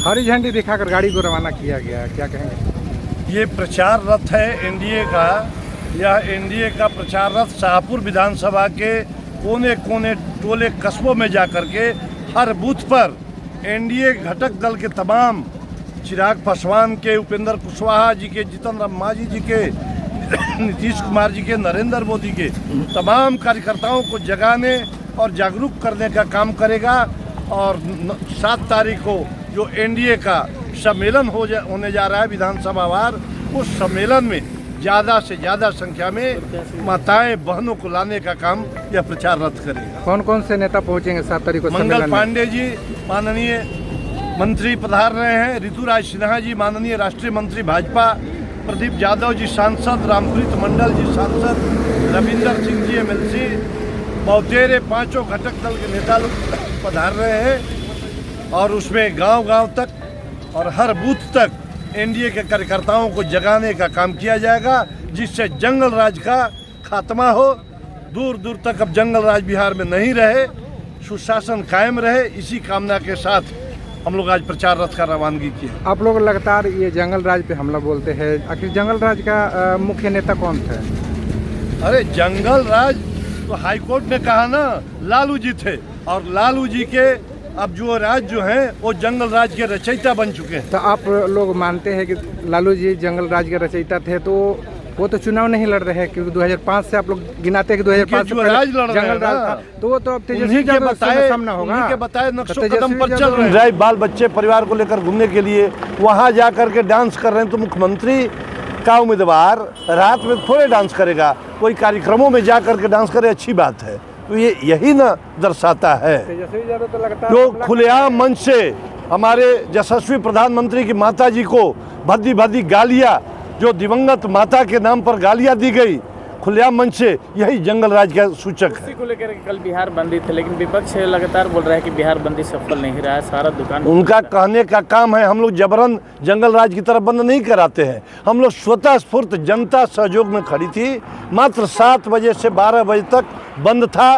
हरी झंडी दिखाकर गाड़ी को रवाना किया गया, क्या कहेंगे? ये प्रचार रथ है एनडीए का। यह एनडीए का प्रचार रथ शाहपुर विधानसभा के कोने कोने टोले कस्बों में जाकर के हर बूथ पर एनडीए घटक दल के तमाम, चिराग पासवान के, उपेंद्र कुशवाहा जी के, जीतन राम मांझी जी के, नीतीश कुमार जी के, नरेंद्र मोदी के तमाम कार्यकर्ताओं को जगाने और जागरूक करने का काम करेगा। और 7 तारीख को जो एनडीए का सम्मेलन होने जा रहा है विधानसभावार, उस सम्मेलन में ज़्यादा से ज़्यादा संख्या में माताएं बहनों को लाने का काम यह प्रचार रथ करेगा। कौन कौन से नेता पहुंचेंगे 7 तारीख को? मंगल पांडे जी माननीय मंत्री पधार रहे हैं, ऋतुराज सिन्हा जी माननीय राष्ट्रीय मंत्री भाजपा, प्रदीप यादव जी सांसद, रामप्रीत मंडल जी सांसद, रविंदर सिंह जी एमएलसी, बहुतेरे 5 घटक दल के नेता लोग पधार रहे हैं। और उसमें गांव-गांव तक और हर बूथ तक एनडीए के कार्यकर्ताओं को जगाने का काम किया जाएगा, जिससे जंगल राज का खात्मा हो, दूर दूर तक अब जंगल राज बिहार में नहीं रहे, सुशासन कायम रहे। इसी कामना के साथ हम लोग आज प्रचार रथ का रवानगी किए। आप लोग लगातार ये जंगल राज पे हमला बोलते हैं, आखिर जंगल राज का मुख्य नेता कौन थे? अरे जंगल राज तो हाईकोर्ट ने कहा ना, लालू जी थे, और लालू जी के अब जो राज जो हैं वो जंगल राज के रचयिता बन चुके हैं। तो आप लोग मानते हैं कि लालू जी जंगल राज के रचयिता थे, तो वो तो चुनाव नहीं लड़ रहे हैं, क्योंकि 2005 से आप लोग गिनाते हैं कि 2005 से राज लड़ रहे जंगल राज था, तो वो तो अब तेजस्वी के बताए सामना होगा। उन्हीं के बताए नक्शो कदम पर चल रहे हैं। बाल बच्चे परिवार को लेकर घूमने के लिए वहाँ जा करके डांस कर रहे हैं, तो मुख्यमंत्री का उम्मीदवार रात में थोड़े डांस करेगा, कोई कार्यक्रमों में जा करके डांस करे, अच्छी बात है। तो ये यही ना दर्शाता है जो खुलेआम मंच से हमारे यशस्वी प्रधानमंत्री की माता जी को भद्दी भद्दी गालियाँ, जो दिवंगत माता के नाम पर गालियाँ दी गई खुलेआम मंच से, यही जंगल राज का सूचक है। इसी को लेकर कल बिहार बंदी थे, लेकिन विपक्ष लगातार बोल रहा है कि बिहार बंदी सफल नहीं रहा है, सारा दुकान उनका कहने का काम है। हम लोग जबरन जंगल राज की तरफ बंद नहीं कराते हैं। हम लोग स्वतः स्फूर्त जनता सहयोग में खड़ी थी। मात्र 7 बजे से 12 बजे तक बंद था।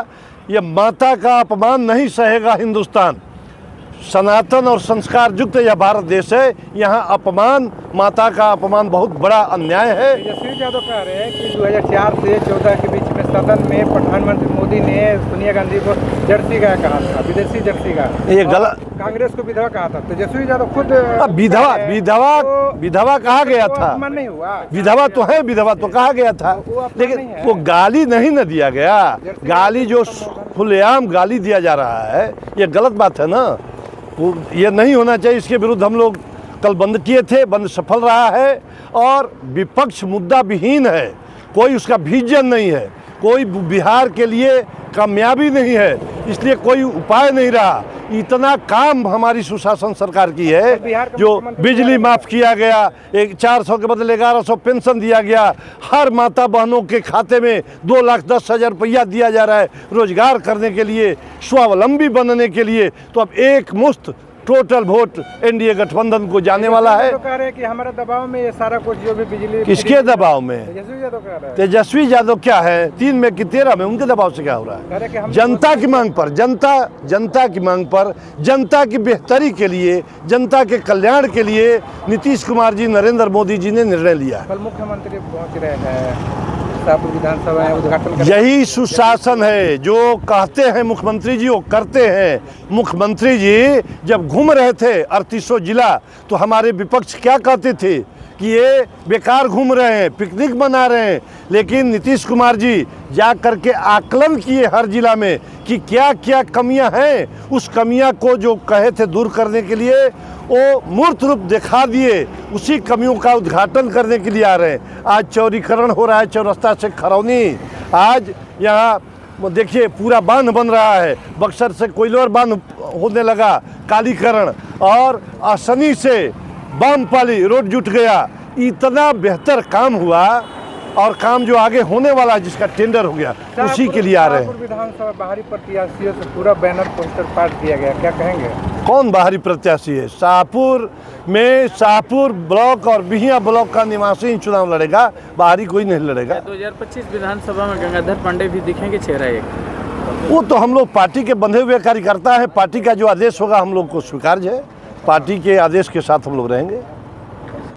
ये माता का अपमान नहीं सहेगा हिंदुस्तान। सनातन और संस्कार युक्त यह भारत देश है, यहाँ अपमान, माता का अपमान बहुत बड़ा अन्याय है। तेजस्वी यादव कह रहे हैं कि 2004 से 14 के बीच में सदन में प्रधानमंत्री मोदी ने सोनिया गांधी को जर्सी गाय कहा था, विदेशी जर्सी गाय। ये गलत, कांग्रेस को विधवा कहा था। तेजस्वी यादव खुद विधवा कहा गया था, नहीं हुआ। विधवा तो है, विधवा तो कहा गया था, लेकिन वो गाली नहीं न दिया गया। गाली जो खुलेआम गाली दिया जा रहा है, ये गलत बात है ना, वो ये नहीं होना चाहिए। इसके विरुद्ध हम लोग कल बंद किए थे, बंद सफल रहा है। और विपक्ष मुद्दा विहीन है, कोई उसका विजन नहीं है, कोई बिहार के लिए कामयाबी नहीं है, इसलिए कोई उपाय नहीं रहा। इतना काम हमारी सुशासन सरकार की है, जो बिजली माफ़ किया गया, 400 के बदले 1100 पेंशन दिया गया, हर माता बहनों के खाते में 2,10,000 रुपया दिया जा रहा है रोजगार करने के लिए, स्वावलंबी बनने के लिए। तो अब एक मुश्त टोटल वोट एनडीए गठबंधन को जाने वाला है। तो कह रहे हैं कि हमारे दबाव में ये सारा कुछ जो भी बिजली, किसके दबाव में? तेजस्वी यादव कह रहे हैं। तेजस्वी यादव क्या है, 3 में कि 13 में, उनके दबाव से क्या हो रहा है? जनता की मांग पर, जनता की मांग पर, जनता की बेहतरी के लिए, जनता के कल्याण के लिए नीतीश कुमार जी, नरेंद्र मोदी जी ने निर्णय लिया। कल मुख्यमंत्री पहुंच रहे हैं शाहपुर विधानसभा उद्घाटन। यही सुशासन है, जो कहते हैं मुख्यमंत्री जी वो करते हैं। मुख्यमंत्री जी जब घूम रहे थे 38 जिला, तो हमारे विपक्ष क्या कहते थे कि ये बेकार घूम रहे हैं, पिकनिक मना रहे हैं। लेकिन नीतीश कुमार जी जा करके आकलन किए हर जिला में कि क्या क्या कमियां हैं। उस कमियां को जो कहे थे दूर करने के लिए, वो मूर्त रूप दिखा दिए। उसी कमियों का उद्घाटन करने के लिए आ रहे हैं। आज चौड़ीकरण हो रहा है चौरस्ता से खरौनी। आज यहाँ देखिए पूरा बांध बन रहा है, बक्सर से कोइलवर बांध होने लगा, कालीकरण, और असनी से बामपाली रोड जुट गया। इतना बेहतर काम हुआ, और काम जो आगे होने वाला है जिसका टेंडर हो गया, उसी के लिए आ रहे हैं। विधानसभा बाहरी प्रत्याशियों से पूरा बैनर पोस्टर पास किया गया, क्या कहेंगे? कौन बाहरी प्रत्याशी है? शाहपुर में शाहपुर ब्लॉक और बिहिया ब्लॉक का निवासी ही चुनाव लड़ेगा, बाहरी कोई नहीं लड़ेगा। 2025 विधानसभा में गंगाधर पांडे भी दिखेंगे चेहरा एक? वो तो हम लोग पार्टी के बंधे हुए कार्यकर्ता हैं, पार्टी का जो आदेश होगा हम लोग को स्वीकार्य है। पार्टी के आदेश के साथ हम लोग रहेंगे।